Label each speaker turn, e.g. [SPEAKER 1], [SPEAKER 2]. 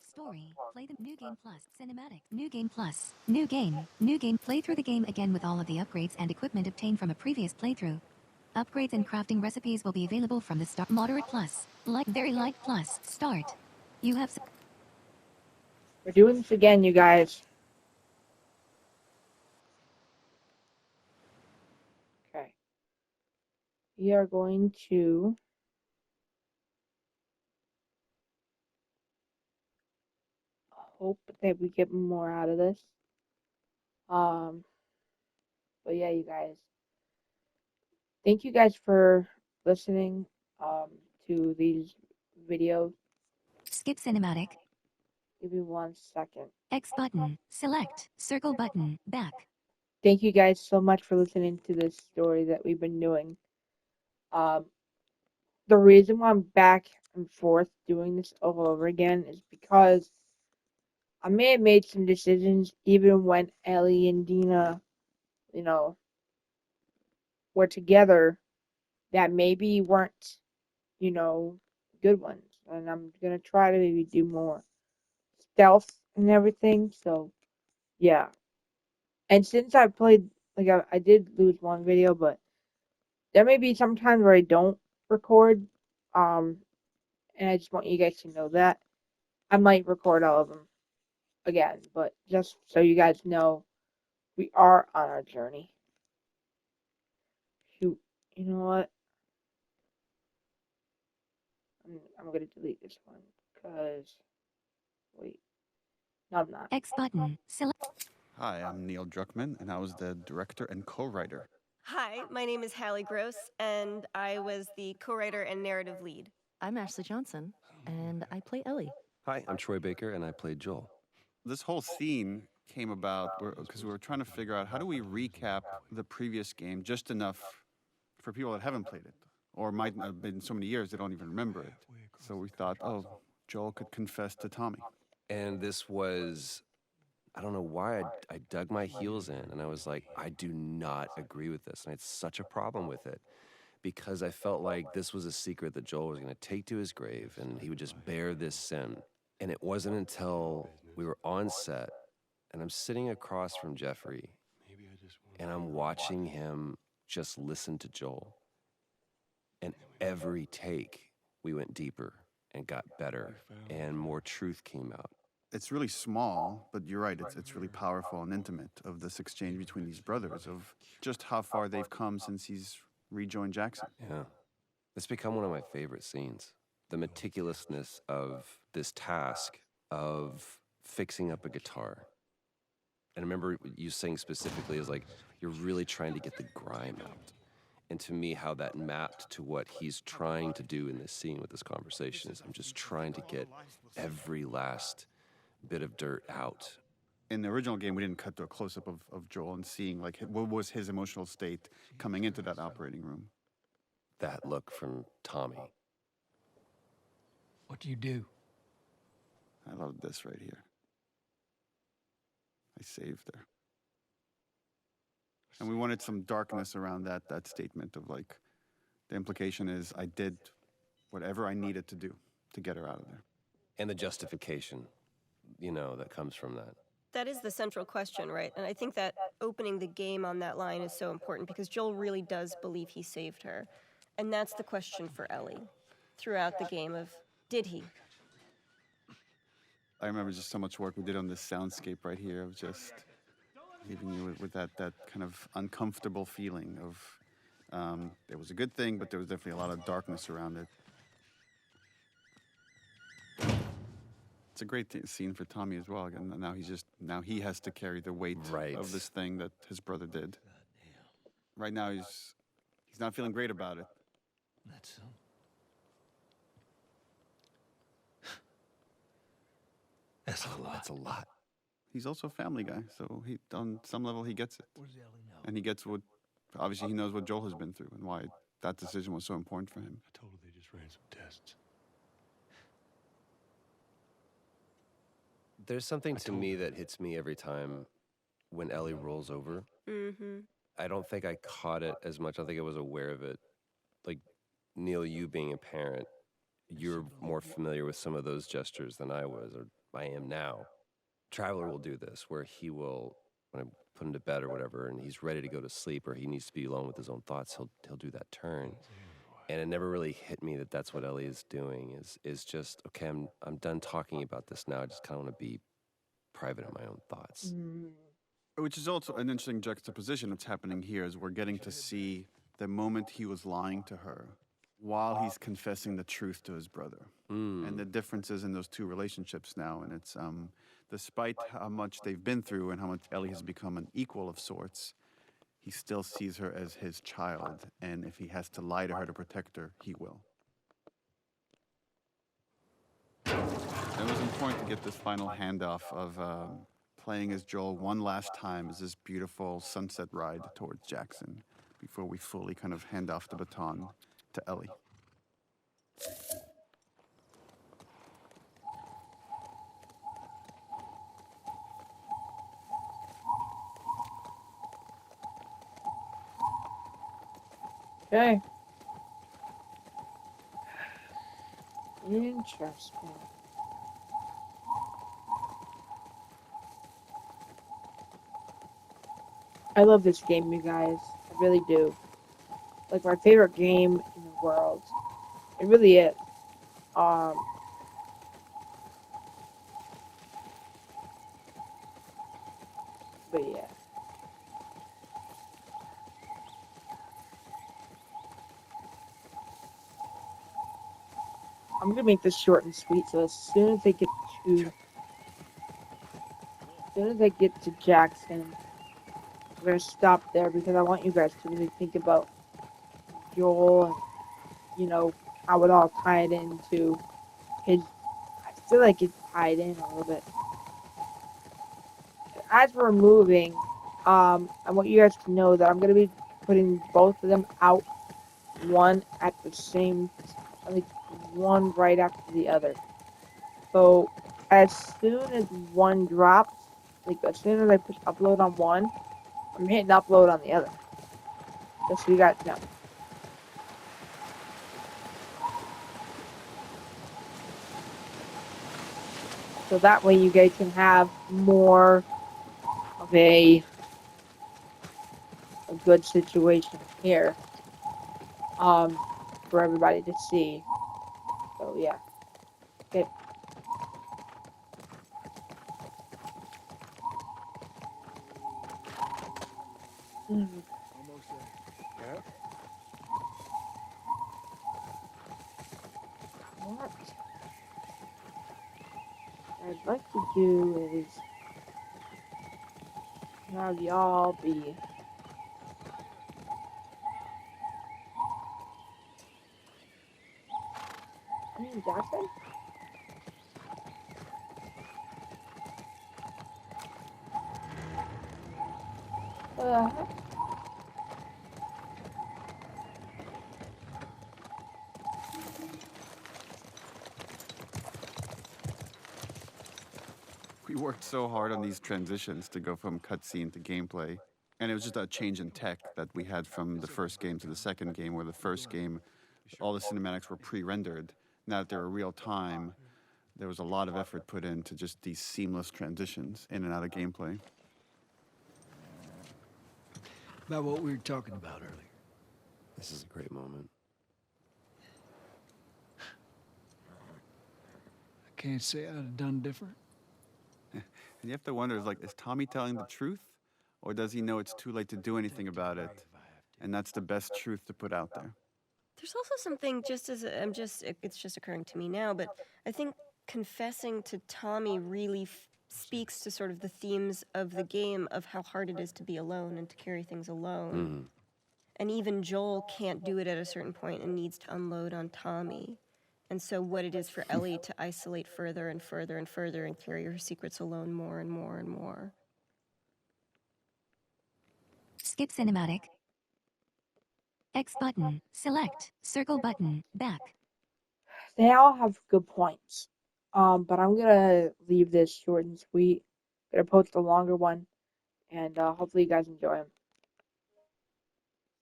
[SPEAKER 1] Story. Play the New Game Plus. Cinematic. New Game Plus. New game. New game. Play through the game again with all of the upgrades and equipment obtained from a previous playthrough. Upgrades and crafting recipes will be available from the start. Moderate Plus. Light. Very light Plus. Start. You have...
[SPEAKER 2] We're doing this again, you guys. Okay. We are going to hope that we get more out of this. But yeah, you guys. Thank you guys for listening to these videos.
[SPEAKER 1] Skip cinematic.
[SPEAKER 2] Give me 1 second.
[SPEAKER 1] X button. Select. Circle button. Back.
[SPEAKER 2] Thank you guys so much for listening to this story that we've been doing. The reason why I'm back and forth doing this all over again is because I may have made some decisions even when Ellie and Dina, were together that maybe weren't, good ones. And I'm going to try to maybe do more stealth and everything. So, yeah. And since I played, I did lose one video, but there may be some times where I don't record. And I just want you guys to know that. I might record all of them again, but just so you guys know, we are on our journey. Shoot, you know what? I'm going to delete this one, because, wait, no, I'm not.
[SPEAKER 1] X button. Select.
[SPEAKER 3] Hi, I'm Neil Druckmann, and I was the director and co-writer.
[SPEAKER 4] Hi, my name is Hallie Gross, and I was the co-writer and narrative lead.
[SPEAKER 5] I'm Ashley Johnson, and I play Ellie.
[SPEAKER 6] Hi, I'm Troy Baker, and I played Joel.
[SPEAKER 3] This whole scene came about because we were trying to figure out how do we recap the previous game just enough for people that haven't played it, or might not have been so many years they don't even remember it. So we thought, oh, Joel could confess to Tommy.
[SPEAKER 6] And this was, I don't know why I dug my heels in, and I was like, I do not agree with this, and I had such a problem with it, because I felt like this was a secret that Joel was going to take to his grave, and he would just bear this sin. And it wasn't until we were on set, and I'm sitting across from Jeffrey, and I'm watching him just listen to Joel. And every take, we went deeper and got better, and more truth came out.
[SPEAKER 3] It's really small, but you're right, it's really powerful and intimate, of this exchange between these brothers, of just how far they've come since he's rejoined Jackson.
[SPEAKER 6] Yeah. It's become one of my favorite scenes. The meticulousness of this task of fixing up a guitar. And I remember you saying specifically is like, you're really trying to get the grime out. And to me, how that mapped to what he's trying to do in this scene with this conversation is I'm just trying to get every last bit of dirt out.
[SPEAKER 3] In the original game, we didn't cut to a close-up of Joel and seeing like what was his emotional state coming into that operating room.
[SPEAKER 6] That look from Tommy.
[SPEAKER 7] What do you do?
[SPEAKER 3] I love this right here. I saved her. And we wanted some darkness around that statement of like, the implication is I did whatever I needed to do to get her out of there.
[SPEAKER 6] And the justification, that comes from that.
[SPEAKER 4] That is the central question, right? And I think that opening the game on that line is so important because Joel really does believe he saved her. And that's the question for Ellie throughout the game of, did he?
[SPEAKER 3] I remember just so much work we did on this soundscape right here of just leaving you with that kind of uncomfortable feeling of, it was a good thing, but there was definitely a lot of darkness around it. It's a great scene for Tommy as well. And now he has to carry the weight of this thing that his brother did. Right now he's not feeling great about it.
[SPEAKER 7] That's a lot.
[SPEAKER 6] That's a lot.
[SPEAKER 3] He's also a family guy, so on some level he gets it.
[SPEAKER 7] What does Ellie know?
[SPEAKER 3] And he gets obviously he knows what Joel has been through and why that decision was so important for him.
[SPEAKER 7] I told her they just ran some tests.
[SPEAKER 6] There's something to me that hits me every time when Ellie rolls over.
[SPEAKER 4] Mm-hmm.
[SPEAKER 6] I don't think I caught it as much. I think I was aware of it. Like, Neil, you being a parent, you're more familiar with some of those gestures than I was. Or I am now. Traveler will do this, where he will, when I put him to bed or whatever, and he's ready to go to sleep, or he needs to be alone with his own thoughts, he'll do that turn. And it never really hit me that that's what Ellie is doing. Is just okay. I'm done talking about this now. I just kind of want to be private in my own thoughts.
[SPEAKER 3] Which is also an interesting juxtaposition that's happening here, is we're getting to see the moment he was lying to her while he's confessing the truth to his brother. And the differences in those two relationships now. And it's, despite how much they've been through and how much Ellie has become an equal of sorts, he still sees her as his child. And if he has to lie to her to protect her, he will. It was important to get this final handoff of playing as Joel one last time as this beautiful sunset ride towards Jackson before we fully kind of hand off the baton to Ellie.
[SPEAKER 2] Okay. Interesting. I love this game, you guys. I really do. Like my favorite game in the world. It really is. But yeah. I'm gonna make this short and sweet. So as soon as I get to Jackson, I'm gonna stop there because I want you guys to really think about Joel and how it all tied into his. I feel like it's tied in a little bit. As we're moving, I want you guys to know that I'm gonna be putting both of them out, one at the same, like one right after the other. So as soon as one drops, like as soon as I push upload on one, I'm hitting upload on the other. Just so you guys know. So that way you guys can have more of a good situation here. For everybody to see. So yeah. Okay.
[SPEAKER 7] Almost there. Yep.
[SPEAKER 2] What I'd like to do is have y'all be Jackson? Uh,
[SPEAKER 3] We worked so hard on these transitions to go from cutscene to gameplay. And it was just a change in tech that we had from the first game to the second game, where the first game, all the cinematics were pre-rendered. Now that they're real time, there was a lot of effort put into just these seamless transitions in and out of gameplay.
[SPEAKER 7] About what we were talking about earlier.
[SPEAKER 6] This is a great moment.
[SPEAKER 7] I can't say I'd have done different.
[SPEAKER 3] And you have to wonder, is Tommy telling the truth? Or does he know it's too late to do anything about it? And that's the best truth to put out there.
[SPEAKER 4] There's also something it's just occurring to me now, but I think confessing to Tommy really speaks to sort of the themes of the game of how hard it is to be alone and to carry things alone. And even Joel can't do it at a certain point and needs to unload on Tommy. And so what it is for Ellie to isolate further and further and further and carry her secrets alone more and more and more.
[SPEAKER 1] Skip cinematic. X button. Select. Circle button. Back.
[SPEAKER 2] they all have good points. But I'm gonna leave this short and sweet. Gonna post a longer one, and hopefully you guys enjoy them.